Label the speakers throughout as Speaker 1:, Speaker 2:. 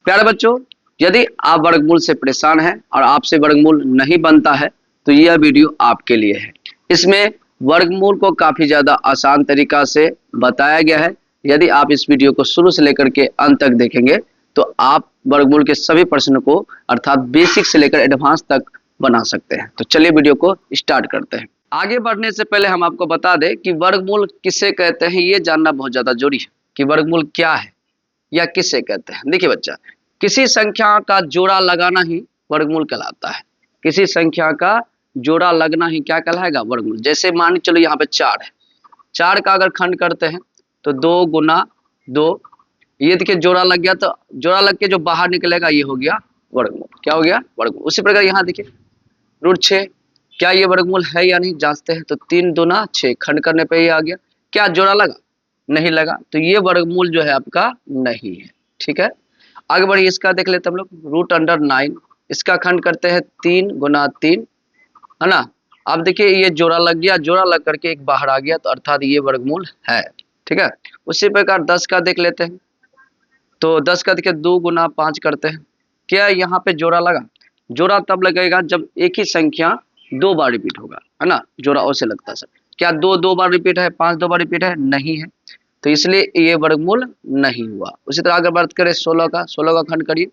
Speaker 1: प्यारे बच्चों, यदि आप वर्गमूल से परेशान हैं और आपसे वर्गमूल नहीं बनता है तो यह वीडियो आपके लिए है। इसमें वर्गमूल को काफी ज्यादा आसान तरीका से बताया गया है। यदि आप इस वीडियो को शुरू से लेकर के अंत तक देखेंगे तो आप वर्गमूल के सभी प्रश्न को अर्थात बेसिक से लेकर एडवांस तक बना सकते हैं। तो चलिए वीडियो को स्टार्ट करते हैं। आगे बढ़ने से पहले हम आपको बता दें कि वर्गमूल किसे कहते हैं, ये जानना बहुत ज्यादा जरूरी है कि वर्गमूल क्या है या किसे कहते हैं। देखिए बच्चा, किसी संख्या का जोड़ा लगाना ही वर्गमूल कहलाता है। किसी संख्या का जोड़ा लगना ही क्या कहलाएगा, वर्गमूल। जैसे मान चलो यहाँ पे 4 है, 4 का अगर खंड करते हैं तो 2 गुना 2, ये देखिए जोड़ा लग गया, तो जोड़ा लग के जो बाहर निकलेगा ये हो गया वर्गमूल। क्या हो गया, वर्गमूल। उसी प्रकार यहाँ देखिए √6, क्या ये वर्गमूल है या नहीं जांचते हैं, तो 3 दूना 6, खंड करने पे ये आ गया। क्या जोड़ा लगा, नहीं लगा, तो ये वर्गमूल जो है आपका नहीं है। ठीक है, आगे बढ़िए, इसका देख लेते हम लोग। √9, इसका खंड करते हैं 3 गुना 3, है ना। अब देखिए ये जोड़ा लग गया, जोड़ा लग करके एक बाहर आ गया, तो अर्थात ये वर्गमूल है। ठीक है, उसी प्रकार 10 का देख लेते हैं, तो 10 का देखिए 2 गुना 5 करते हैं। क्या यहाँ पे जोड़ा लगा, जोड़ा तब लगेगा जब एक ही संख्या 2 बार रिपीट होगा, है ना। जोड़ा ऐसे लगता है सर, क्या 2 बार रिपीट है, 5 2 बार रिपीट है, नहीं है, तो इसलिए ये वर्गमूल नहीं हुआ। उसी तरह अगर बात करें 16 का, 16 का खंड करिए,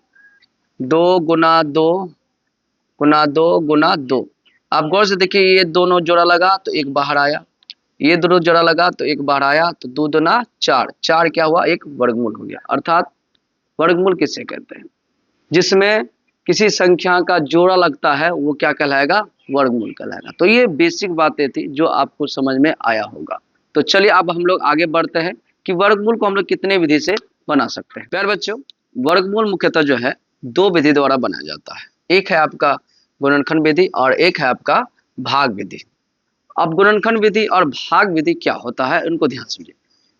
Speaker 1: 2 गुना 2 गुना 2 गुना 2। आप गौर से देखिए ये दोनों जोड़ा लगा तो एक बाहर आया, ये दोनों जोड़ा लगा तो एक बाहर आया, तो 2 दूना 4, 4 क्या हुआ, एक वर्गमूल हो गया। अर्थात वर्गमूल किसे कहते हैं, जिसमें किसी संख्या का जोड़ा लगता है वो क्या कहलाएगा, वर्गमूल कहलाएगा। तो ये बेसिक बातें थी जो आपको समझ में आया होगा। तो चलिए अब हम लोग आगे बढ़ते हैं कि वर्गमूल को हम लोग कितने विधि से बना सकते हैं। प्यारे बच्चों, वर्गमूल मुख्यतः जो है 2 विधि द्वारा बनाया जाता है। एक है आपका गुणनखंड विधि और एक है आपका भाग विधि। अब गुणनखंड विधि और भाग विधि क्या होता है, उनको ध्यान समझिए।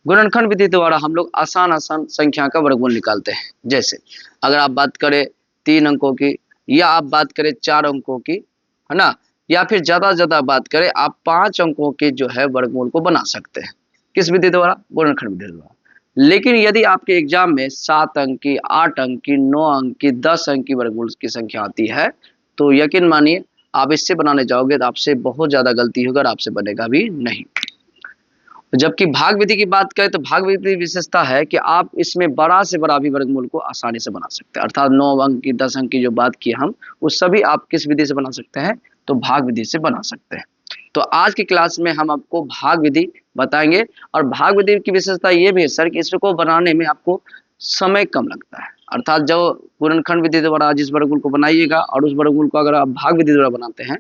Speaker 1: गुणनखंड विधि द्वारा हम लोग आसान संख्या का वर्गमूल निकालते हैं। जैसे अगर आप बात करें 3 अंकों की, या आप बात करें 4 अंकों की, है ना, या फिर ज्यादा बात करें आप 5 अंकों के जो है वर्गमूल को बना सकते हैं। किस विधि द्वारा, गुणनखंड विधि द्वारा। लेकिन यदि आपके एग्जाम में 7 अंक की, 8 अंक की, 9 अंक की, 10 अंक की वर्गमूल की संख्या आती है तो यकीन मानिए आप इससे बनाने जाओगे तो आपसे बहुत ज्यादा गलती होगी और आपसे बनेगा भी नहीं। जबकि भाग विधि की बात करें तो भाग विधि की विशेषता है कि आप इसमें बड़ा से बड़ा भी वर्गमूल को आसानी से बना सकते हैं। अर्थात 9 अंक की, 10 अंक की जो बात की हम, वो सभी आप किस विधि से बना सकते हैं, तो भाग विधि से बना सकते हैं। तो आज की क्लास में हम आपको भाग विधि बताएंगे। और भाग विधि की विशेषता ये भी है सर कि इसको बनाने में आपको समय कम लगता है। अर्थात जब गुणनखंड विधि द्वारा जिस वर्गमूल को बनाइएगा और उस वर्गमूल को अगर आप भाग विधि द्वारा बनाते हैं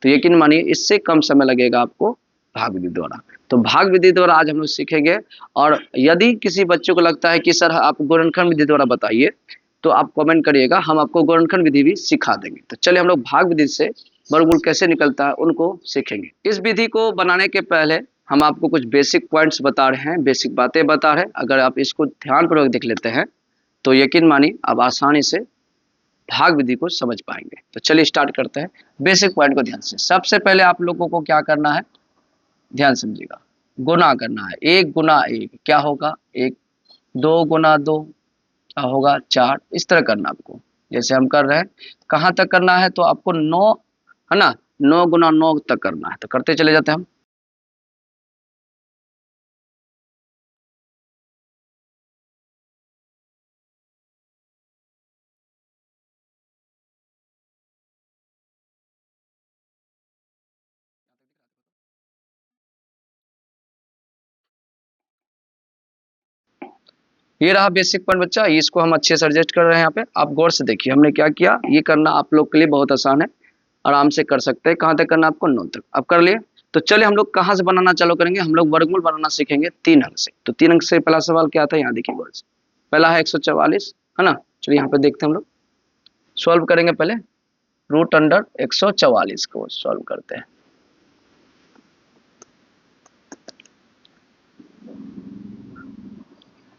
Speaker 1: तो यकीन मानिए इससे कम समय लगेगा आपको भाग विधि द्वारा। तो भाग विधि द्वारा आज हम लोग सीखेंगे। और यदि किसी बच्चे को लगता है कि सर आप गुणनखंड विधि द्वारा बताइए तो आप कमेंट करिएगा, हम आपको गुणनखंड विधि भी सिखा देंगे। तो चलिए हम लोग भाग विधि से वर्गमूल कैसे निकलता है उनको सीखेंगे। इस विधि को बनाने के पहले हम आपको कुछ बेसिक पॉइंट्स बता रहे हैं, बेसिक बातें बता रहे हैं। अगर आप इसको ध्यानपूर्वक देख लेते हैं तो यकीन मानिए आप आसानी से भाग विधि को समझ पाएंगे। तो चलिए स्टार्ट करते हैं। बेसिक पॉइंट को ध्यान से, सबसे पहले आप लोगों को क्या करना है, ध्यान समझिएगा, गुना करना है। 1 गुना 1 क्या होगा, 1। 2 गुना 2 क्या होगा, 4। इस तरह करना आपको, जैसे हम कर रहे हैं। कहाँ तक करना है, तो आपको 9, है ना, 9 गुना 9 तक करना है। तो करते चले जाते हैं हम। ये रहा बेसिक पॉइंट बच्चा, इसको हम अच्छे से एडजस्ट कर रहे हैं। यहाँ पे आप गौर से देखिए हमने क्या किया, ये करना आप लोग के लिए बहुत आसान है, आराम से कर सकते हैं। कहाँ तक करना आपको, 9 तक। अब कर लिए, तो चलिए हम लोग कहाँ से बनाना चालू करेंगे। हम लोग वर्गमूल बनाना सीखेंगे 3 अंक से। तो 3 अंक से पहला सवाल क्या था, यहाँ देखिए गौर से। पहला है 144, है ना। चलिए यहाँ पे देखते हैं, हम लोग सॉल्व करेंगे। पहले √144 को सॉल्व करते हैं।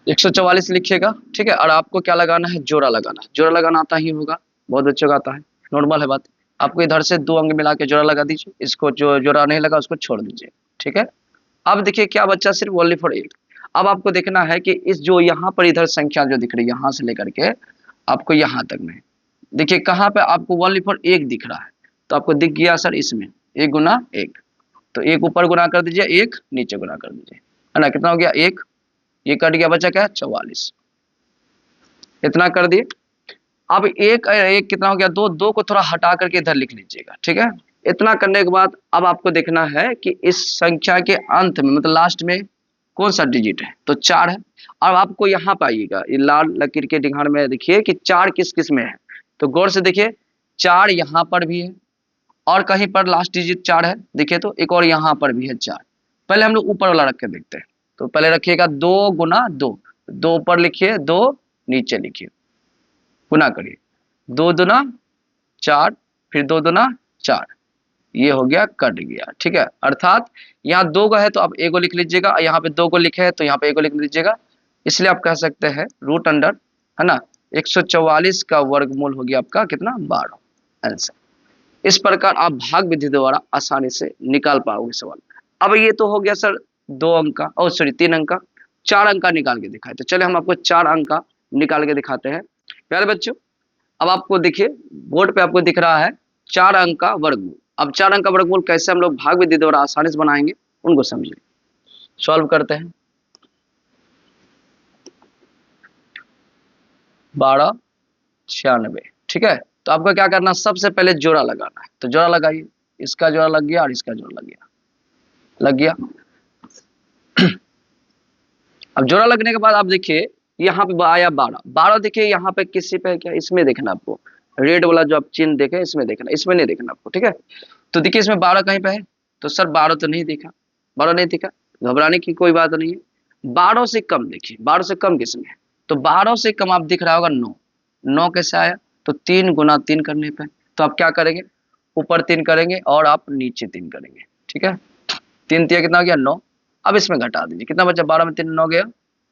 Speaker 1: एक 144 लिखिएगा, ठीक है। और आपको क्या लगाना है, जोड़ा लगाना है। जोड़ा लगाना आता ही होगा, बहुत बच्चों को आता है, नॉर्मल है बात। आपको इधर से 2 अंक मिला के जोड़ा लगा दीजिए, इसको जो जोड़ा नहीं लगा उसको छोड़ दीजिए, ठीक है। अब देखिए क्या बच्चा, सिर्फ ओनली फॉर 8। अब आपको देखना है कि इस जो यहाँ पर इधर संख्या जो दिख रही है यहाँ से लेकर के आपको यहाँ तक में। देखिए कहाँ पे आपको 1/1 दिख रहा है, तो आपको दिख गया सर इसमें 1 गुना 1, तो 1 ऊपर गुना कर दीजिए, 1 नीचे गुना कर दीजिए, है ना। कितना हो गया 1, ये कट गया, बचा क्या 44, इतना कर दिए। अब एक एक कितना हो गया 2, 2 को थोड़ा हटा करके इधर लिख लीजिएगा, ठीक है। इतना करने के बाद अब आपको देखना है कि इस संख्या के अंत में मतलब लास्ट में कौन सा डिजिट है, तो 4 है। अब आपको यहाँ पे आइएगा, ये लाल लकीर के दिखाने में देखिए कि 4 किस किस में है, तो गौर से देखिए 4 यहाँ पर भी है और कहीं पर लास्ट डिजिट 4 है, देखिए तो एक और यहाँ पर भी है 4। पहले हम लोग ऊपर वाला रख के देखते हैं, तो पहले रखिएगा 2 गुना 2, 2 ऊपर लिखिए, 2 नीचे लिखिए, गुना करिए, 2 दुना 4, फिर 2 दुना 4, ये हो गया, कट गया, ठीक है। अर्थात यहाँ 2 को है तो आप 1 को लिख लीजिएगा, यहाँ पे 2 को लिखे है तो यहाँ पे 1 को लिख लीजिएगा, इसलिए आप कह सकते हैं रूट अंडर, है ना, 144 का वर्गमूल हो गया आपका कितना 12, आंसर। इस प्रकार आप भाग विधि द्वारा आसानी से निकाल पाओगे सवाल। अब ये तो हो गया सर 2 अंक का, ओ सॉरी 3 अंक का, 4 अंक का निकाल के दिखाए, तो चले हम आपको 4 अंक का निकाल के दिखाते हैं प्यारे बच्चों। अब आपको देखिए बोर्ड पे आपको दिख रहा है 4 अंक का वर्गमूल। अब 4 अंक का वर्गमूल कैसे हम लोग भाग विधि द्वारा आसानी से बनाएंगे, उनको समझिए, सॉल्व करते हैं। 12 96, ठीक है। तो आपको क्या करना, सबसे पहले जोड़ा लगाना है, तो जोड़ा लगाइए, इसका जोड़ा लग गया और इसका जोड़ा लग गया। अब जोड़ा लगने के बाद आप देखिए यहाँ पे आया 12, 12 देखिए यहाँ पे किसी पे क्या, इसमें देखना आपको, रेड वाला जो आप चिन्ह देखे इसमें देखना, इसमें नहीं देखना आपको, ठीक है। तो देखिए इसमें 12 कहीं पे है, तो सर 12 तो नहीं दिखा, 12 नहीं दिखा, घबराने की कोई बात नहीं है। 12 से कम देखिए, 12 से कम किसमें है, तो 12 से कम आप दिख रहा होगा 9, 9 कैसे आया, तो 3 गुना 3 करने पे, तो आप क्या करेंगे, ऊपर 3 करेंगे और आप नीचे 3 करेंगे, ठीक है। 3 तिया कितना हो गया 9, अब इसमें घटा दीजिए, कितना बचा, 12 में 3 9 गया,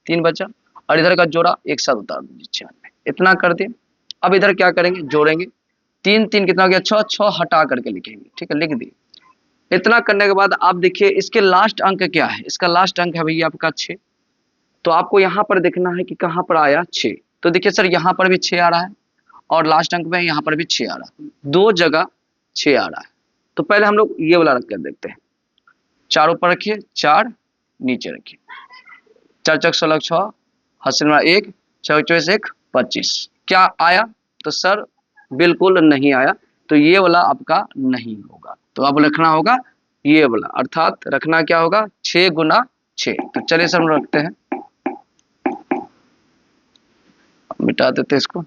Speaker 1: 3 बचा, और इधर का जोड़ा एक साथ उतार दीजिए 96, इतना कर दिए। अब इधर क्या करेंगे, जोड़ेंगे, 3 3 कितना हो गया 6, 6 हटा करके लिखेंगे, ठीक है, लिख दिए। इतना करने के बाद आप देखिए इसके लास्ट अंक क्या है, इसका लास्ट अंक है भैया आपका 6, तो आपको यहाँ पर देखना है कि कहाँ पर आया 6, तो देखिए सर यहाँ पर भी 6 आ रहा है और लास्ट अंक में यहाँ पर भी 6 आ रहा है, 2 जगह 6 आ रहा है। तो पहले हम लोग ये वाला रख कर देखते हैं, 4 ऊपर रखिए, 4 नीचे रखिए, 4 चक 16 6, हासिल में 1, 6 24 1 25, क्या आया, तो सर बिल्कुल नहीं आया, तो ये वाला आपका नहीं होगा, तो अब रखना होगा ये वाला, अर्थात रखना क्या होगा 6 गुना 6। तो चलिए सर हम रखते हैं, मिटा देते हैं इसको।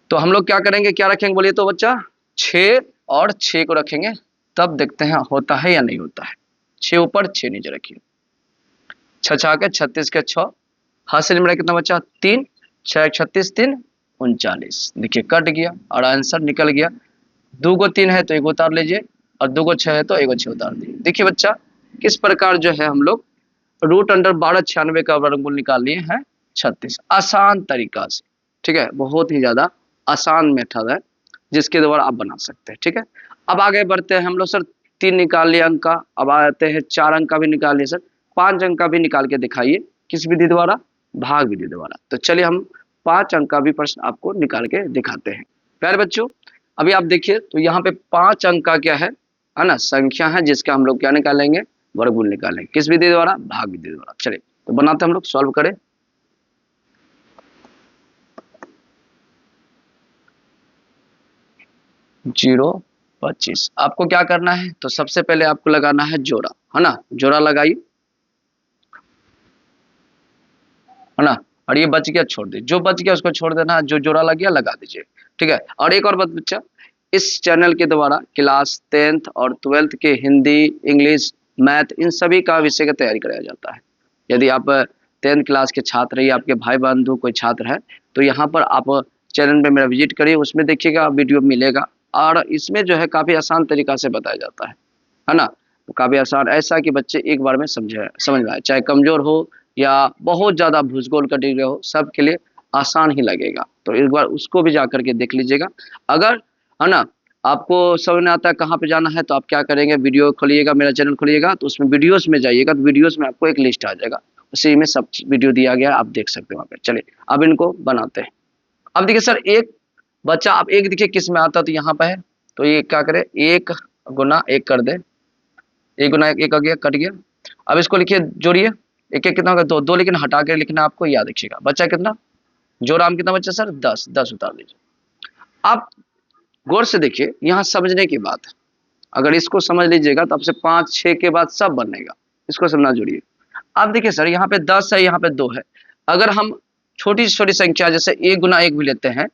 Speaker 1: तो हम लोग क्या करेंगे, क्या रखेंगे बोलिए तो बच्चा, 6 और 6 को रखेंगे, तब देखते हैं होता है या नहीं होता है। 6 ऊपर 6 नीचे रखिए, 6 6 के 36 के 6, हासिल में कितना बचा 3, 6 36 3 39, देखिए कट गया और आंसर निकल गया। 2 को 3 है तो 1 उतार लीजिए और 2 को 6 है तो 1 को 6 उतार दीजिए। देखिए बच्चा किस प्रकार जो है हम लोग रूट अंडर 1296 का वर्गमूल निकाल लिए हैं 36, आसान तरीका से, ठीक है, बहुत ही ज्यादा आसान मेथड है जिसके द्वारा आप बना सकते हैं, ठीक है। अब आगे बढ़ते हैं हम लोग, सर 3 निकाल लिए अंक का, अब आते हैं 4 अंक का भी निकाल लिए, सर 5 अंक का भी निकाल के दिखाइए, किस विधि द्वारा, भाग विधि द्वारा। तो चलिए हम 5 अंक का भी प्रश्न आपको निकाल के दिखाते हैं प्यारे बच्चों। अभी आप देखिए तो यहाँ पे 5 अंक का क्या है ना, संख्या है जिसका हम लोग क्या निकालेंगे, वर्गमूल निकालेंगे, किस विधि द्वारा, भाग विधि द्वारा। चलिए तो बनाते हम लोग, सॉल्व करें। 0 25, आपको क्या करना है, तो सबसे पहले आपको लगाना है जोड़ा, है ना, जोड़ा लगाइए, है ना, और ये बच गया छोड़ दीजिए, जो बच गया उसको छोड़ देना, जो जोड़ा लग गया लगा दीजिए, ठीक है। और एक और बात बच्चा, इस चैनल के द्वारा क्लास 10th और 12th के हिंदी, इंग्लिश, मैथ, इन सभी का विषय का तैयारी कराया जाता है। यदि आप 10th क्लास के छात्र है या आपके भाई बंधु कोई छात्र है तो यहाँ पर आप चैनल पे मेरा विजिट करिए, उसमें देखिएगा वीडियो मिलेगा, और इसमें जो है काफ़ी आसान तरीका से बताया जाता है ना, तो काफ़ी आसान, ऐसा कि बच्चे एक बार में समझ में आए, चाहे कमज़ोर हो या बहुत ज़्यादा भूगोल का डिग्री हो, सबके लिए आसान ही लगेगा। तो एक बार उसको भी जा करके देख लीजिएगा। अगर है ना आपको समझ में आता है कहाँ पे जाना है, तो आप क्या करेंगे, वीडियो खोलिएगा, मेरा चैनल खोलिएगा, तो उसमें वीडियोस में जाइएगा, तो वीडियोस में आपको एक लिस्ट आ जाएगा, उसी में सब वीडियो दिया गया है, आप देख सकते हो वहाँ पे। चलिए अब इनको बनाते हैं। अब देखिए सर, एक बच्चा, अब एक देखिए किस में आता है, तो यहाँ पे है, तो ये क्या करे, 1 गुना 1 कर दे, 1 गुना 1 आ गया, कट गया। अब इसको लिखिए, जोड़िए, 1 1 कितना होगा, 2 2, लेकिन हटा के लिखना आपको, याद रखिएगा। बच्चा कितना, जोड़ा हम कितना बच्चा सर, 10 10 उतार दीजिए। आप गौर से देखिए, यहाँ समझने की बात है, अगर इसको समझ लीजिएगा तो आपसे 5 6 के बाद सब बनेगा, इसको समझना जोड़िए। अब देखिए सर, यहाँ पे 10 है, यहाँ पे 2 है, अगर हम छोटी से छोटी संख्या जैसे 1 गुना 1 भी लेते हैं,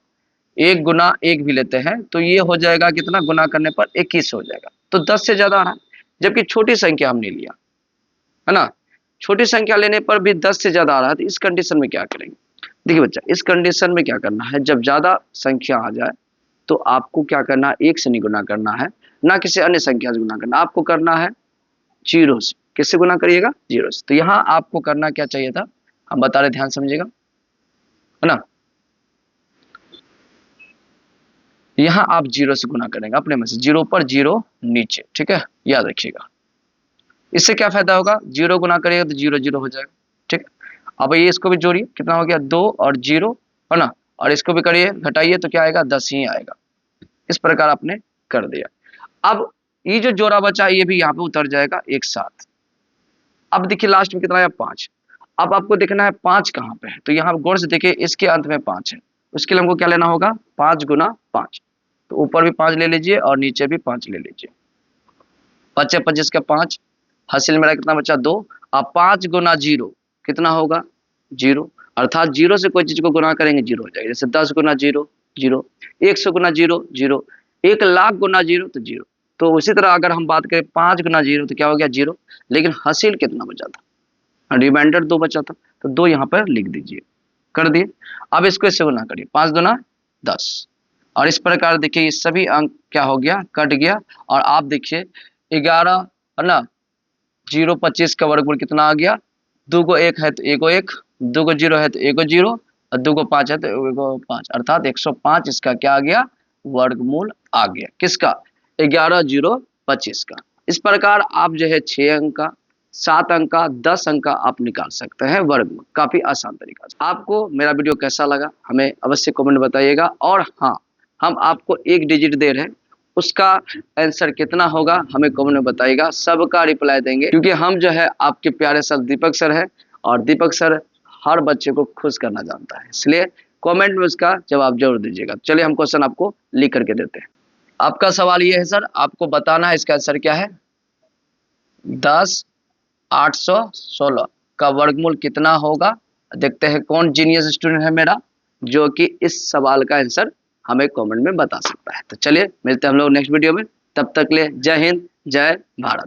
Speaker 1: 1 गुना 1 भी लेते हैं, तो ये हो जाएगा कितना, गुना करने पर 21 हो जाएगा, तो 10 से ज्यादा आ रहा है। जबकि छोटी संख्या हमने लिया है ना, छोटी संख्या लेने पर भी 10 से ज्यादा आ रहा है, तो इस कंडीशन में क्या करेंगे। देखिए बच्चा, इस कंडीशन में क्या करना है, जब ज्यादा संख्या आ जाए तो आपको क्या करना है, 1 से नहीं गुना करना है, ना किसी अन्य संख्या से गुना करना, आपको करना है 0 से। किससे गुना करिएगा, 0 से। तो यहाँ आपको करना क्या चाहिए था, हम बता रहे, ध्यान समझिएगा, है ना। यहाँ आप 0 से गुना करेंगे अपने में से, 0 पर 0 नीचे, ठीक है, याद रखिएगा। इससे क्या फायदा होगा, 0 गुना करिएगा तो 0 0 हो जाएगा, ठीक। अब ये इसको भी जोड़िए, कितना हो गया, 2 और 0, है ना, और इसको भी करिए, घटाइए, तो क्या आएगा, 10 ही आएगा। इस प्रकार आपने कर दिया। अब ये जो जोड़ा बचा, ये भी यहाँ पे उतर जाएगा एक साथ। अब देखिए लास्ट में कितना आया, 5। अब आपको देखना है 5 कहाँ पे है, तो यहाँ गौर से देखिए, इसके अंत में 5 है, उसके लिए हमको क्या लेना होगा, 5 गुना 5। तो ऊपर भी 5 ले लीजिए और नीचे भी 5 ले लीजिए, 5 25 का 5, हासिल मेरा कितना बचा, 2। अब 5 गुना 0 कितना होगा, 0, अर्थात 0 से कोई चीज को गुना करेंगे 0 हो जाएगा। जैसे 10 गुना 0 0, 100 गुना 0 0, 1 लाख गुना 0 तो 0। तो उसी तरह अगर हम बात करें 5 गुना 0 तो क्या हो गया, 0, लेकिन हासिल कितना बचा था, रिमाइंडर 2 बचा था, तो 2 यहाँ पर लिख दीजिए, कर दिए। अब इसको इससे गुना करिए, 5 गुना 10, और इस प्रकार देखिए ये सभी अंक क्या हो गया, कट गया। और आप देखिए 11, है ना, 0 25 का वर्गमूल कितना आ गया, 2 को 1 है तो 1 को 1, 2 को 0 है तो 1 को 0, और 2 को 5 है तो 1 को 5, अर्थात 105 इसका क्या आ गया, वर्गमूल आ गया। किसका, 11 0 25 का। इस प्रकार आप जो है 6 अंक का, 7 अंक का, 10 अंक का आप निकाल सकते हैं वर्गमूल, काफी आसान तरीका से। आपको मेरा वीडियो कैसा लगा हमें अवश्य कमेंट में बताइएगा। और हाँ, हम आपको 1 डिजिट दे रहे हैं, उसका आंसर कितना होगा हमें कमेंट में बताइएगा, सबका रिप्लाई देंगे, क्योंकि हम जो है आपके प्यारे सर दीपक सर है, और दीपक सर हर बच्चे को खुश करना जानता है, इसलिए कमेंट में उसका जवाब जरूर दीजिएगा। चलिए हम क्वेश्चन आपको लिख करके देते हैं। आपका सवाल ये है सर, आपको बताना है इसका आंसर क्या है, 10 816 का वर्गमूल कितना होगा। देखते हैं कौन जीनियस स्टूडेंट है मेरा, जो कि इस सवाल का आंसर हमें कमेंट में बता सकता है। तो चलिए मिलते हैं हम लोग नेक्स्ट वीडियो में, तब तक ले जय हिंद जय भारत।